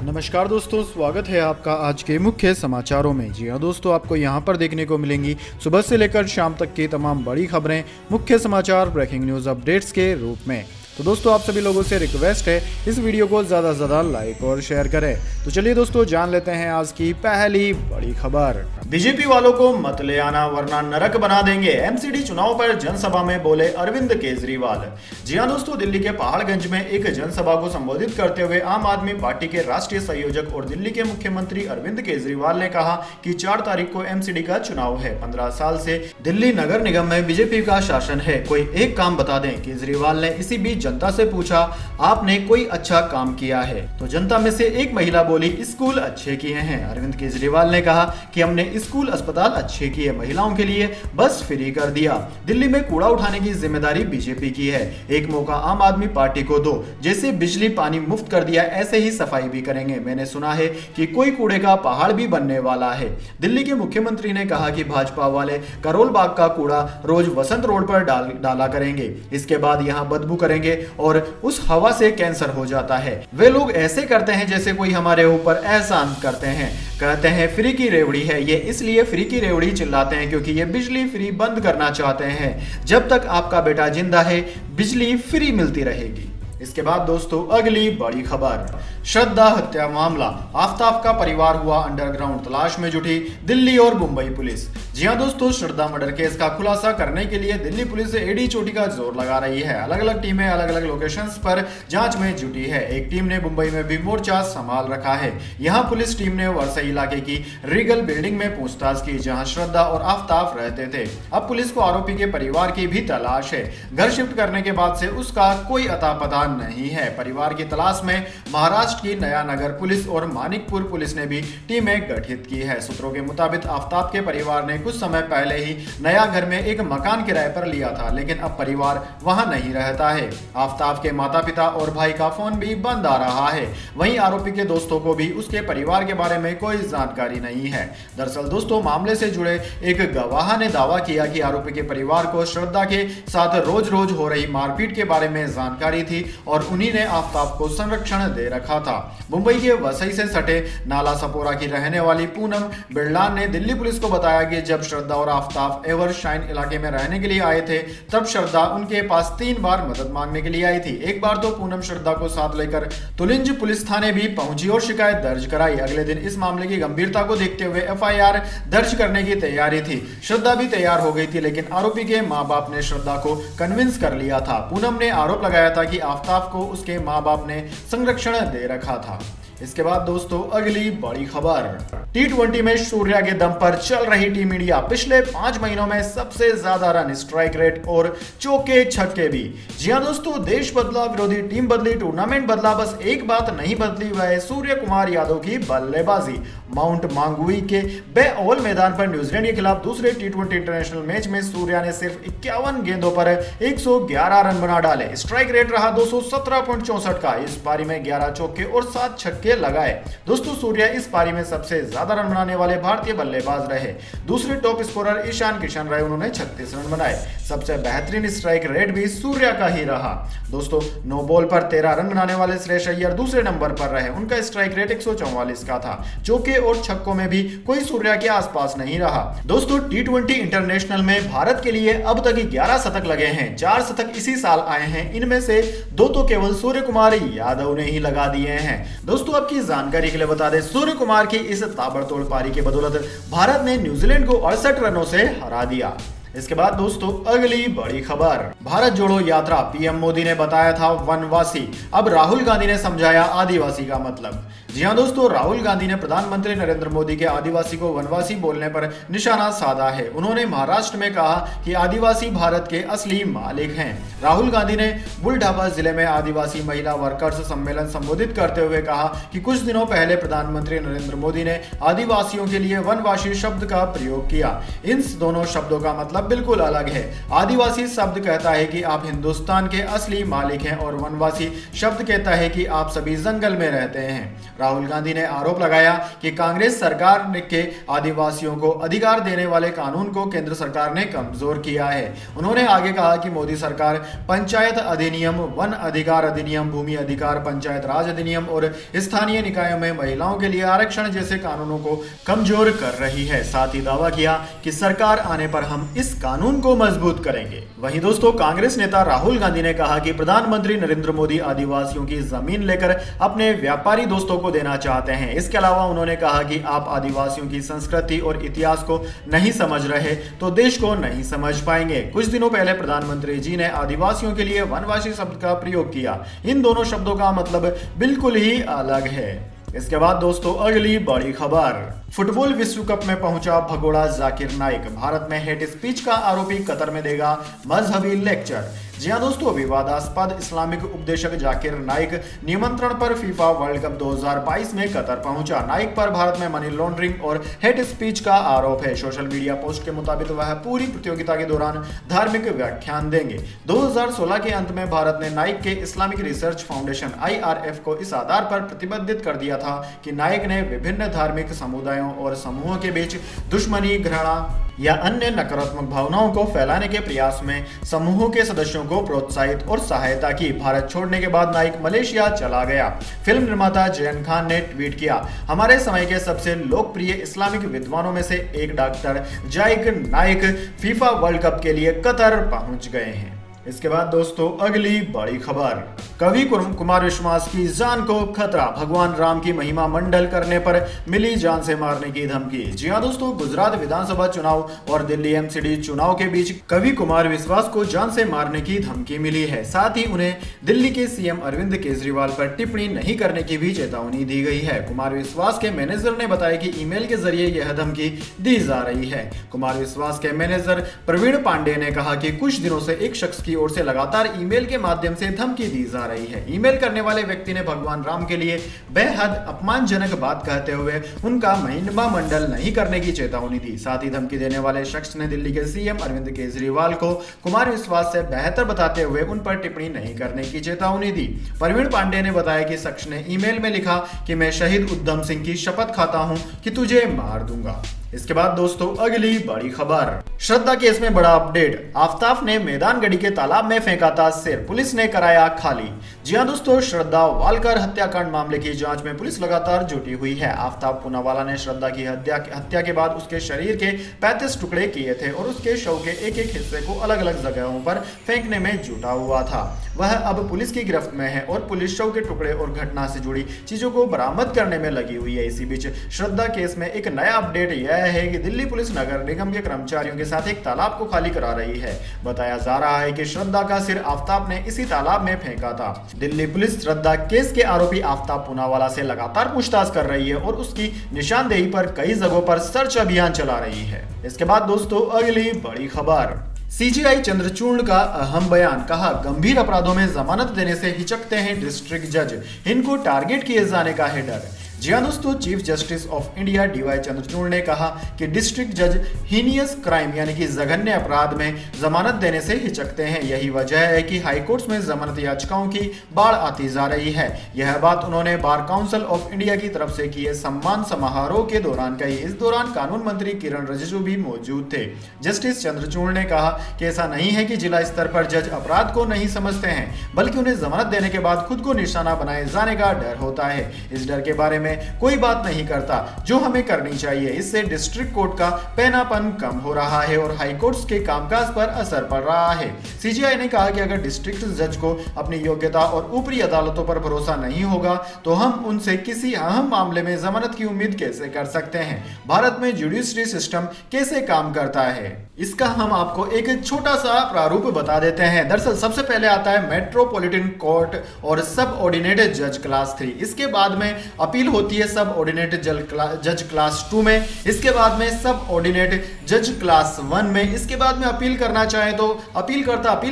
नमस्कार दोस्तों, स्वागत है आपका आज के मुख्य समाचारों में। जी हाँ दोस्तों, आपको यहाँ पर देखने को मिलेंगी सुबह से लेकर शाम तक की तमाम बड़ी खबरें मुख्य समाचार ब्रेकिंग न्यूज़ अपडेट्स के रूप में। तो दोस्तों, आप सभी लोगों से रिक्वेस्ट है इस वीडियो को ज़्यादा से ज़्यादा लाइक और शेयर करें। तो चलिए दोस्तों, जान लेते हैं आज की पहली बड़ी खबर। बीजेपी वालों को मत ले आना वरना नरक बना देंगे, एमसीडी चुनाव पर जनसभा में बोले अरविंद केजरीवाल। जी हां दोस्तों, दिल्ली के पहाड़गंज में एक जनसभा को संबोधित करते हुए आम आदमी पार्टी के राष्ट्रीय संयोजक और दिल्ली के मुख्यमंत्री अरविंद केजरीवाल ने कहा कि 4 तारीख को एमसीडी का चुनाव है। 15 साल से दिल्ली नगर निगम में बीजेपी का शासन है, कोई एक काम बता दें। केजरीवाल ने इसी बीच जनता से पूछा, आपने कोई अच्छा काम किया है? तो जनता में से एक महिला बोली, स्कूल अच्छे किए हैं। अरविंद केजरीवाल ने कहा कि हमने स्कूल अस्पताल अच्छे किए, महिलाओं के लिए बस फ्री कर दिया। दिल्ली में कूड़ा उठाने की जिम्मेदारी बीजेपी की है, एक मौका आम आदमी पार्टी को दो। जैसे बिजली पानी मुफ्त कर दिया, ऐसे ही सफाई भी करेंगे। मैंने सुना है कि कोई कूड़े का पहाड़ भी बनने वाला है। दिल्ली के मुख्यमंत्री ने कहा कि भाजपा वाले करोल बाग का कूड़ा रोज वसंत रोड पर डाला करेंगे, इसके बाद यहाँ बदबू करेंगे और उस हवा से कैंसर हो जाता है। वे लोग ऐसे करते हैं जैसे कोई हमारे ऊपर एहसान करते हैं। कहते हैं फ्री की रेवड़ी है, ये इसलिए फ्री की रेवड़ी चिल्लाते हैं क्योंकि ये बिजली फ्री बंद करना चाहते हैं। जब तक आपका बेटा जिंदा है बिजली फ्री मिलती रहेगी। इसके बाद दोस्तों, अगली बड़ी खबर, श्रद्धा हत्या मामला, आफ्ताब का परिवार हुआ अंडरग्राउंड तलाश में जुटी दिल्ली और मुंबई पुलिस। जी हां दोस्तों, श्रद्धा मर्डर केस का खुलासा करने के लिए दिल्ली पुलिस एडी चोटी का जोर लगा रही है। अलग अलग टीमें अलग अलग लोकेशंस पर जांच में जुटी है। एक टीम ने मुंबई में भी मोर्चा संभाल रखा है। यहाँ पुलिस टीम ने वर्सई इलाके की रीगल बिल्डिंग में पूछताछ की, जहाँ श्रद्धा और आफ्ताब रहते थे। अब पुलिस को आरोपी के परिवार की भी तलाश है। घर शिफ्ट करने के बाद से उसका कोई अता पता नहीं है। परिवार की तलाश में महाराष्ट्र की नया नगर पुलिस और मानिकपुर पुलिस ने भी टीमें गठित की है। सूत्रों के मुताबिक आफ्ताब के परिवार ने कुछ समय पहले ही नया घर में एक मकान किराए पर लिया था, लेकिन अब परिवार वहां नहीं रहता है। आफ्ताब के माता पिता और भाई का फोन भी बंद आ रहा है। वहीं आरोपी के दोस्तों को भी उसके परिवार के बारे में कोई जानकारी नहीं है। दरअसल दोस्तों, मामले से जुड़े एक गवाह ने दावा किया कि आरोपी के परिवार को श्रद्धा के साथ रोज रोज हो रही मारपीट के बारे में जानकारी थी और उन्हीं ने आफ्ताब को संरक्षण दे रखा था। मुंबई के वसई से सटे नाला सपोरा की रहने वाली पूनम बिरलान ने दिल्ली पुलिस को बताया कि जब श्रद्धा और आफ्ताब एवरशाइन इलाके में रहने के लिए आए थे, तब श्रद्धा उनके पास 3 बार मदद मांगने के लिए आई थी। एक बार तो पूनम श्रद्धा को साथ लेकर तुलिंज पुलिस थाने भी पहुंची और शिकायत दर्ज कराई। अगले दिन इस मामले की गंभीरता को देखते हुए एफआईआर दर्ज करने की तैयारी थी। श्रद्धा भी तैयार हो गई थी, लेकिन आरोपी के माँ बाप ने श्रद्धा को कन्विंस कर लिया था। पूनम ने आरोप लगाया था कि आफ्ताब को उसके माँ बाप ने संरक्षण दे रखा था। इसके बाद दोस्तों, अगली बड़ी खबर, T20 में सूर्या के दम पर चल रही टीम इंडिया। पिछले 5 महीनों में सबसे ज्यादा रन, स्ट्राइक रेट और चौके छक्के भी। जी हां दोस्तों, देश बदला, विरोधी टीम बदली, टूर्नामेंट बदला, बस एक बात नहीं बदली, वह है सूर्य कुमार यादव की बल्लेबाजी। माउंट मांगुई के बे ओवल मैदान पर न्यूजीलैंड के खिलाफ दूसरे T20 इंटरनेशनल मैच में सूर्या ने सिर्फ 51 गेंदों पर 111 रन बना डाले। स्ट्राइक रेट रहा 217.64 का। इस पारी में 11 चौके और 7 छक्के लगाए। दोस्तों, सूर्या इस पारी में सबसे ज्यादा रन बनाने वाले भारतीय बल्लेबाज रहे। दूसरे टॉप स्कोरर ईशान किशन रहे, उन्होंने 36 रन बनाए। सबसे बेहतरीन स्ट्राइक रेट भी सूर्या का ही रहा। दोस्तों, 9 बॉल पर 13 रन बनाने वाले श्रेयस अय्यर दूसरे नंबर पर रहे, उनका स्ट्राइक रेट 144 का था। चौके और छक्कों में भी कोई सूर्या के आसपास नहीं रहा। दोस्तों, T20 इंटरनेशनल में भारत के लिए अब तक 11 शतक लगे हैं। 4 शतक इसी साल आए हैं, इनमें से 2 तो केवल सूर्य कुमार यादव ने ही लगा दिए हैं। दोस्तों, आपकी जानकारी के लिए बता दें, सूर्य कुमार की इस ताबड़तोड़ पारी के बदौलत भारत ने न्यूजीलैंड को 68 रनों से हरा दिया। इसके बाद दोस्तों, अगली बड़ी खबर, भारत जोड़ो यात्रा, पीएम मोदी ने बताया था वनवासी, अब राहुल गांधी ने समझाया आदिवासी का मतलब। जी हां दोस्तों, राहुल गांधी ने प्रधानमंत्री नरेंद्र मोदी के आदिवासी को वनवासी बोलने पर निशाना साधा है। उन्होंने महाराष्ट्र में कहा कि आदिवासी भारत के असली मालिक हैं। राहुल गांधी ने बुलढाना जिले में आदिवासी महिला वर्कर्स सम्मेलन संबोधित करते हुए कहा कि कुछ दिनों पहले प्रधानमंत्री नरेंद्र मोदी ने आदिवासियों के लिए वनवासी शब्द का प्रयोग किया। इन दोनों शब्दों का मतलब मतलब बिल्कुल अलग है। आदिवासी शब्द कहता है कि आप हिंदुस्तान के असली मालिक हैं और वनवासी शब्द कहता है कि आप सभी जंगल में रहते हैं। राहुल गांधी ने आरोप लगाया कि कांग्रेस सरकार के आदिवासियों को अधिकार देने वाले कानून को केंद्र सरकार ने कमजोर किया है। उन्होंने आगे कहा कि मोदी सरकार पंचायत अधिनियम, वन अधिकार अधिनियम, भूमि अधिकार, पंचायत राज अधिनियम और स्थानीय निकायों में महिलाओं के लिए आरक्षण जैसे कानूनों को कमजोर कर रही है। साथ ही दावा किया कि सरकार आने पर हम इस कानून को मजबूत करेंगे। वहीं दोस्तों, कांग्रेस नेता राहुल गांधी ने कहा कि प्रधानमंत्री नरेंद्र मोदी आदिवासियों की जमीन लेकर अपने व्यापारी दोस्तों को देना चाहते हैं। इसके अलावा उन्होंने कहा कि आप आदिवासियों की संस्कृति और इतिहास को नहीं समझ रहे तो देश को नहीं समझ पाएंगे। कुछ दिनों पहले प्रधानमंत्री जी ने आदिवासियों के लिए वनवासी शब्द का प्रयोग किया। इन दोनों शब्दों का मतलब बिल्कुल ही अलग है। इसके बाद दोस्तों, अगली बड़ी खबर, फुटबॉल विश्व कप में पहुंचा भगोड़ा जाकिर नाइक, भारत में हेट स्पीच का आरोपी कतर में देगा मजहबी लेक्चर। जी हां दोस्तों, विवादास्पद इस्लामिक उपदेशक जाकिर नाइक निमंत्रण पर फीफा वर्ल्ड कप 2022 में कतर पहुंचा। नाइक पर भारत में मनी लॉन्ड्रिंग और हेट स्पीच का आरोप है। सोशल मीडिया पोस्ट के मुताबिक वह पूरी प्रतियोगिता के दौरान धार्मिक व्याख्यान देंगे। 2016 के अंत में भारत ने नाइक के इस्लामिक रिसर्च फाउंडेशन IRF को इस आधार पर प्रतिबंधित कर दिया था कि नाइक ने विभिन्न धार्मिक समुदायों और समूहों के बीच दुश्मनी, घृणा या अन्य नकारात्मक भावनाओं को फैलाने के प्रयास में समूहों के सदस्यों को प्रोत्साहित और सहायता की। भारत छोड़ने के बाद नाइक मलेशिया चला गया। फिल्म निर्माता जयन खान ने ट्वीट किया, हमारे समय के सबसे लोकप्रिय इस्लामिक विद्वानों में से एक doctor Zakir Naik FIFA world cup के लिए कतर पहुंच गए हैं। इसके बाद दोस्तों, अगली बड़ी खबर, कवि कुमार विश्वास की जान को खतरा, भगवान राम की महिमा मंडल करने पर मिली जान से मारने की धमकी। जी हां दोस्तों, गुजरात विधानसभा चुनाव और दिल्ली MCD चुनाव के बीच कवि कुमार विश्वास को जान से मारने की धमकी मिली है। साथ ही उन्हें दिल्ली के CM अरविंद केजरीवाल पर टिप्पणी नहीं करने की भी चेतावनी दी गई है। कुमार विश्वास के मैनेजर ने बताया कि ईमेल के जरिए यह धमकी दी जा रही है। कुमार विश्वास के मैनेजर प्रवीण पांडे ने कहा कि कुछ दिनों से एक शख्स की ओर से लगातार ईमेल के माध्यम से धमकी दी जा रही है। ईमेल करने वाले व्यक्ति ने भगवान राम के लिए बेहद अपमानजनक बात कहते हुए उनका महिमा मंडल नहीं करने की चेतावनी दी। साथ ही धमकी देने वाले शख्स ने दिल्ली के CM अरविंद केजरीवाल को कुमार विश्वास से बेहतर बताते हुए उन पर टिप्पणी नहीं करने की चेतावनी दी। प्रवीण पांडे ने बताया कि शख्स ने ईमेल में लिखा कि मैं शहीद उधम सिंह की शपथ खाता हूं कि तुझे मार दूंगा। इसके बाद दोस्तों, अगली बड़ी खबर, श्रद्धा केस में बड़ा अपडेट, आफ्ताब ने मैदानगढ़ी के तालाब में फेंका था सिर, पुलिस ने कराया खाली। जी हां दोस्तों, श्रद्धा वालकर हत्याकांड मामले की जांच में पुलिस लगातार जुटी हुई है। आफ्ताब पूनावाला ने श्रद्धा की हत्या के बाद उसके शरीर के 35 टुकड़े किए थे और उसके शव के एक एक हिस्से को अलग अलग जगहों पर फेंकने में जुटा हुआ था। वह अब पुलिस की गिरफ्त में है और पुलिस शव के टुकड़े और घटना से जुड़ी चीजों को बरामद करने में लगी हुई है। इसी बीच श्रद्धा केस में एक नया अपडेट यह है कि दिल्ली पुलिस नगर निगम के कर्मचारियों के साथ एक तालाब को खाली करा रही है। बताया जा रहा है कि श्रद्धा का सिर आफ्ताब ने इसी तालाब में फेंका था। दिल्ली पुलिस श्रद्धा केस के आरोपी आफ्ताब पूनावाला से लगातार पूछताछ कर रही है और उसकी निशानदेही पर कई जगहों पर सर्च अभियान चला रही है। इसके बाद दोस्तों, अगली बड़ी खबर, CGI चंद्रचूड़ का अहम बयान, कहा गंभीर अपराधों में जमानत देने से हिचकते हैं डिस्ट्रिक्ट जज, इनको टारगेट किए जाने का है डर। जी हां दोस्तों, chief justice of India DY Chandrachud ने कहा कि डिस्ट्रिक्ट जज हीनियस क्राइम यानी कि जघन्य अपराध में जमानत देने से हिचकते हैं। यही वजह है कि हाईकोर्ट्स में जमानत याचिकाओं की बाढ़ आती जा रही है। यह बात उन्होंने बार काउंसिल ऑफ इंडिया की तरफ से किए सम्मान समारोह के दौरान कही। इस दौरान कानून मंत्री किरण रिजिजू भी मौजूद थे। जस्टिस चंद्रचूड़ ने कहा कि ऐसा नहीं है कि जिला स्तर पर जज अपराध को नहीं समझते हैं, बल्कि उन्हें जमानत देने के बाद खुद को निशाना बनाए जाने का डर होता है। इस डर के बारे में कोई बात नहीं करता जो हमें करनी चाहिए। इससे डिस्ट्रिक्ट कोर्ट का पैनापन कम हो रहा है और हाई कोर्ट्स के कामकाज पर असर पड़ रहा है। CGI ने कहा कि अगर डिस्ट्रिक्ट जज को अपनी योग्यता और ऊपरी अदालतों पर भरोसा नहीं होगा तो हम उनसे किसी अहम मामले में जमानत की उम्मीद कैसे कर सकते हैं। भारत में जुडिशरी सिस्टम कैसे काम करता है, इसका हम आपको एक छोटा सा प्रारूप बता देते हैं। दरअसल सबसे पहले आता है मेट्रोपॉलिटन कोर्ट और सब ऑर्डिनेट जज क्लास 3। इसके बाद में अपील होती है सब ऑर्डिनेट जज क्लास 2 में, इसके बाद में सब ऑर्डिनेट जज क्लास 1 में। इसके बाद में अपील करना चाहे तो अपील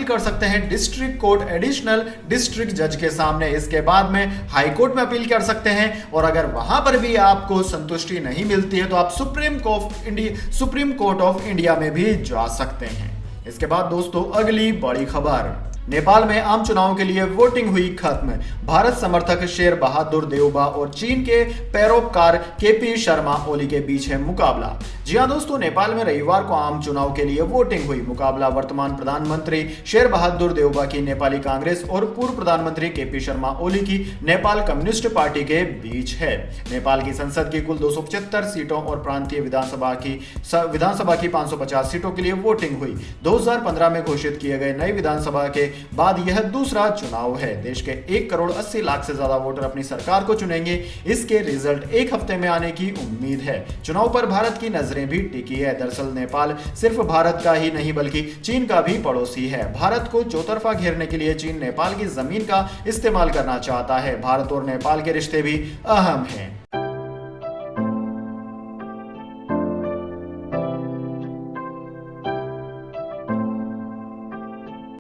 कर सकते हैं डिस्ट्रिक्ट कोर्ट एडिशनल डिस्ट्रिक्ट जज के सामने। इसके बाद में हाई कोर्ट में अपील कर सकते हैं, और अगर वहां पर भी आपको संतुष्टि नहीं मिलती है तो आप सुप्रीम कोर्ट ऑफ इंडिया में भी जा सकते हैं। इसके बाद दोस्तों अगली बड़ी खबर, नेपाल में आम चुनाव के लिए वोटिंग हुई खत्म। भारत समर्थक शेर बहादुर देउबा और चीन के पैरोकार केपी शर्मा ओली के बीच है मुकाबला। जी हां दोस्तों, नेपाल में रविवार को आम चुनाव के लिए वोटिंग हुई। मुकाबला वर्तमान प्रधानमंत्री शेर बहादुर देउबा की नेपाली कांग्रेस और पूर्व प्रधानमंत्री केपी शर्मा ओली की नेपाल कम्युनिस्ट पार्टी के बीच है। नेपाल की संसद की कुल 275 सीटों और प्रांतीय विधानसभा की 550 सीटों के लिए वोटिंग हुई। 2015 में घोषित किए गए नई विधानसभा के बाद यह दूसरा चुनाव है। देश के 1 करोड़ 80 लाख से ज्यादा वोटर अपनी सरकार को चुनेंगे। इसके रिजल्ट एक हफ्ते में आने की उम्मीद है। चुनाव पर भारत की नजरें भी टिकी है। दरअसल नेपाल सिर्फ भारत का ही नहीं बल्कि चीन का भी पड़ोसी है। भारत को चौतरफा घेरने के लिए चीन नेपाल की जमीन का इस्तेमाल करना चाहता है। भारत और नेपाल के रिश्ते भी अहम हैं।